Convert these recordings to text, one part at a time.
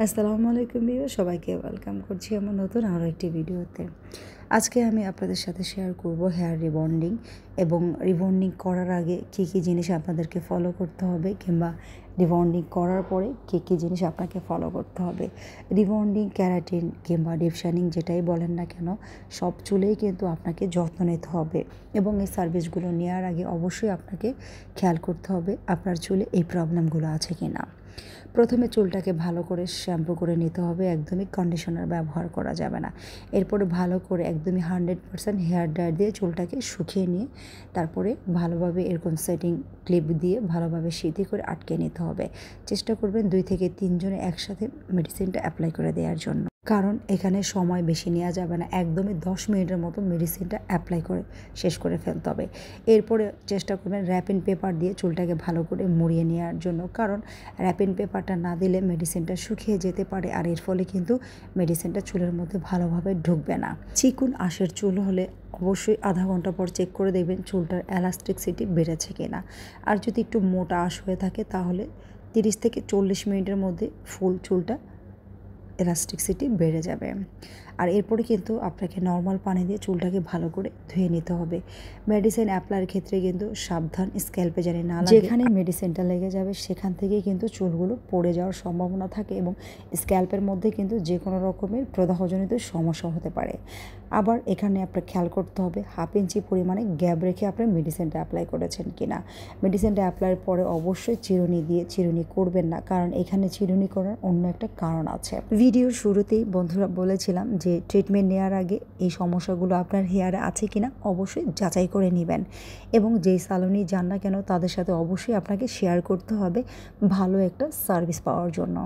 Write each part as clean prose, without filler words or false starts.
আসসালামু আলাইকুম ভিউয়ার, সবাইকে ওয়েলকাম করছি আমার নতুন আরও একটি ভিডিওতে। আজকে আমি আপনাদের সাথে শেয়ার করব হেয়ার রিবন্ডিং এবং রিবন্ডিং করার আগে কী কী জিনিস আপনাদেরকে ফলো করতে হবে, কিংবা রিবন্ডিং করার পরে কী কী জিনিস আপনাকে ফলো করতে হবে। রিবন্ডিং, ক্যারাটিন কিংবা ডিপ শাইনিং যেটাই বলেন না কেন, সব চুলেই কিন্তু আপনাকে যত্ন নিতে হবে এবং এই সার্ভিসগুলো নেওয়ার আগে অবশ্যই আপনাকে খেয়াল করতে হবে আপনার চুলে এই প্রবলেমগুলো আছে কি না। প্রথমে চুলটাকে ভালো করে শ্যাম্পু করে নিতে হবে, একদমই কন্ডিশনার ব্যবহার করা যাবে না। এরপরে ভালো করে একদমই 100% হেয়ার ড্রায়ার দিয়ে চুলটাকে শুকিয়ে নিয়ে তারপরে ভালোভাবে এরকম সেটিং ক্লিপ দিয়ে ভালোভাবে সিধে করে আটকে নিতে হবে। চেষ্টা করবেন 2 থেকে 3 জনে একসাথে মেডিসিনটা অ্যাপ্লাই করে দেওয়ার জন্য, কারণ এখানে সময় বেশি নেওয়া যাবে না। একদমই 10 মিনিটের মতো মেডিসিনটা অ্যাপ্লাই করে শেষ করে ফেলতে হবে। এরপরে চেষ্টা করবেন র্যাপিং পেপার দিয়ে চুলটাকে ভালো করে মুড়িয়ে নেওয়ার জন্য, কারণ র্যাপিং পেপারটা না দিলে মেডিসিনটা শুকিয়ে যেতে পারে, আর এর ফলে কিন্তু মেডিসিনটা চুলের মধ্যে ভালোভাবে ঢুকবে না। চিকুন আঁশের চুল হলে অবশ্যই আধা ঘন্টা পর চেক করে দেখবেন চুলটার এলাস্টিসিটি বেড়েছে কিনা। আর যদি একটু মোটা আঁশ হয়ে থাকে তাহলে 30 থেকে 40 মিনিটের মধ্যে ফুল চুলটা এলাস্টিসিটি বেড়ে যাবে। আর এরপরে কিন্তু আপনাকে নর্মাল পানি দিয়ে চুলটাকে ভালো করে ধুয়ে নিতে হবে। মেডিসিন অ্যাপ্লাইয়ের ক্ষেত্রে কিন্তু সাবধান, স্ক্যাল্পে জানি না লাগে। যেখানে মেডিসিনটা লেগে যাবে সেখান থেকেই কিন্তু চুলগুলো পড়ে যাওয়ার সম্ভাবনা থাকে এবং স্ক্যাল্পের মধ্যে কিন্তু যে কোনো রকমের প্রদাহজনিত সমস্যা হতে পারে। আবার এখানে আপনার খেয়াল করতে হবে 1/2 ইঞ্চি পরিমাণে গ্যাপ রেখে আপনি মেডিসিনটা অ্যাপ্লাই করেছেন কিনা। মেডিসিনটা অ্যাপ্লাইয়ের পরে অবশ্যই চিরুনি দিয়ে চিরুনি করবেন না, কারণ এখানে চিরুনি করার অন্য একটা কারণ আছে। ভিডিওর শুরুতেই বন্ধুরা বলেছিলাম যে ট্রিটমেন্ট নেওয়ার আগে এই সমস্যাগুলো আপনার হেয়ারে আছে কিনা অবশ্যই যাচাই করে নেবেন, এবং যেই সালুনই যান না কেন তাদের সাথে অবশ্যই আপনাকে শেয়ার করতে হবে ভালো একটা সার্ভিস পাওয়ার জন্য।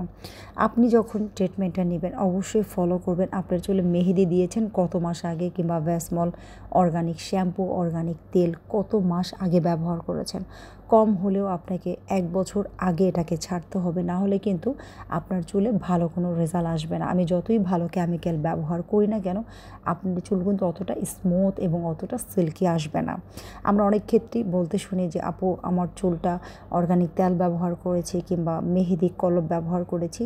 আপনি যখন ট্রিটমেন্টটা নেবেন অবশ্যই ফলো করবেন আপনার চুলে মেহেদি দিয়েছেন কত মাস আগে, কিংবা ভ্যাসমল, অর্গানিক শ্যাম্পু, অর্গানিক তেল কত মাস আগে ব্যবহার করেছেন। কম হলেও আপনাকে 1 বছর আগে এটাকে ছাড়তে হবে, না হলে কিন্তু আপনার চুলে ভালো কোনো রেজাল্ট আসবে না। আমি যতই ভালো কেমিক্যাল ব্যবহার করি না কেন আপনার চুল কিন্তু অতটা স্মুথ এবং অতটা সিল্কি আসবে না। আমরা অনেক ক্ষেত্রেই বলতে শুনি যে আপু আমার চুলটা অর্গানিক তেল ব্যবহার করেছি কিংবা মেহেদি কলপ ব্যবহার করেছি,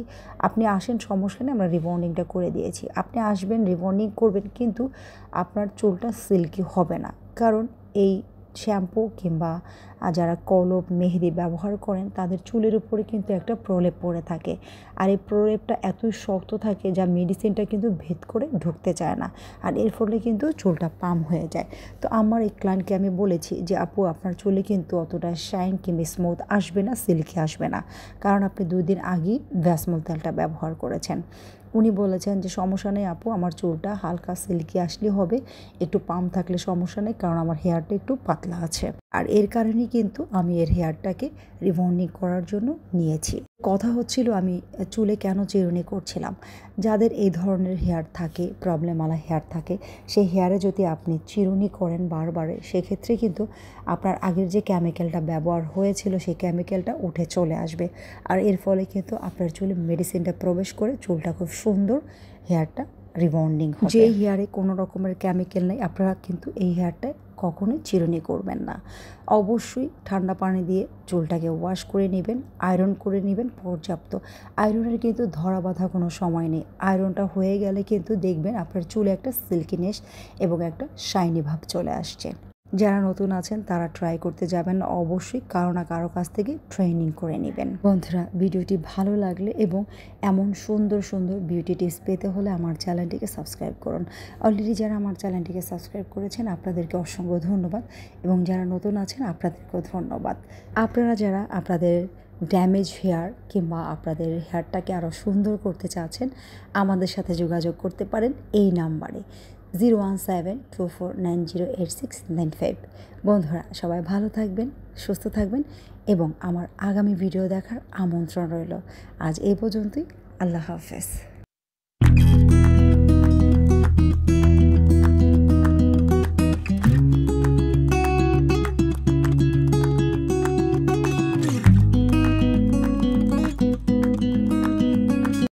আপনি আসেন, সমস্যা নেই, আমরা রিবন্ডিংটা করে দিয়েছি। আপনি আসবেন, রিবন্ডিং করবেন, কিন্তু আপনার চুলটা সিল্কি হবে না, কারণ এই শ্যাম্পু কিংবা যারা কলপ মেহেদি ব্যবহার করেন তাদের চুলের উপরে কিন্তু একটা প্রলেপ পড়ে থাকে, আর এই প্রলেপটা এতই শক্ত থাকে যা মেডিসিনটা কিন্তু ভেদ করে ঢুকতে চায় না, আর এর ফলে কিন্তু চুলটা পাম হয়ে যায়। তো আমার এই ক্লায়েন্টকে আমি বলেছি যে আপু আপনার চুলে কিন্তু অতটা শাইন কিংবা স্মুথ আসবে না, সিল্কি আসবে না, কারণ আপনি 2 দিন আগেই ভ্যাসমল তেলটা ব্যবহার করেছেন। উনি বলেছেন যে সমস্যা নেই আপু, আমার চুলটা হালকা সিল্কি আসলে হবে, একটু পাম থাকলে সমস্যা নেই, কারণ আমার হেয়ারটা একটু পাতলা আছে। আর এর কারণেই কিন্তু আমি এর হেয়ারটাকে রিবন্ডিং করার জন্য নিয়েছি। কথা হচ্ছিল আমি চুলে কেন চিরুনি করছিলাম। যাদের এই ধরনের হেয়ার থাকে, প্রবলেমওয়ালা হেয়ার থাকে, সেই হেয়ারে যদি আপনি চিরুনি করেন বারবার, সেক্ষেত্রে কিন্তু আপনার আগের যে কেমিক্যালটা ব্যবহার হয়েছিল সেই কেমিক্যালটা উঠে চলে আসবে, আর এর ফলে কিন্তু আপনার চুলে মেডিসিনটা প্রবেশ করে চুলটা খুব সুন্দর হেয়ারটা রিবন্ডিং হবে। যে হেয়ারে কোনো রকমের কেমিক্যাল নেই আপনারা কিন্তু এই হেয়ারটায় কখনোই চিরুনি করবেন না। অবশ্যই ঠান্ডা পানি দিয়ে চুলটাকে ওয়াশ করে নেবেন, আয়রন করে নেবেন পর্যাপ্ত। আয়রনের কিন্তু ধরা বাঁধা কোনো সময় নেই। আয়রনটা হয়ে গেলে কিন্তু দেখবেন আপনার চুলে একটা সিল্কিনেস এবং একটা শাইনি ভাব চলে আসছে। যারা নতুন আছেন তারা ট্রাই করতে যাবেন না, অবশ্যই কারো না কারো কাছ থেকে ট্রেনিং করে নেবেন। বন্ধুরা, ভিডিওটি ভালো লাগলে এবং এমন সুন্দর সুন্দর বিউটি টিপস পেতে হলে আমার চ্যানেলটিকে সাবস্ক্রাইব করুন। অলরেডি যারা আমার চ্যানেলটিকে সাবস্ক্রাইব করেছেন আপনাদেরকে অসংখ্য ধন্যবাদ, এবং যারা নতুন আছেন আপনাদেরকেও ধন্যবাদ। আপনারা যারা আপনাদের ড্যামেজ হেয়ার কিংবা আপনাদের হেয়ারটাকে আরও সুন্দর করতে চাচ্ছেন আমাদের সাথে যোগাযোগ করতে পারেন এই নাম্বারে 01724908695। বন্ধুরা, সবাই ভালো থাকবেন, সুস্থ থাকবেন, এবং আমার আগামী ভিডিও দেখার আমন্ত্রণ রইল। আজ এই পর্যন্তই। আল্লাহ হাফেজ।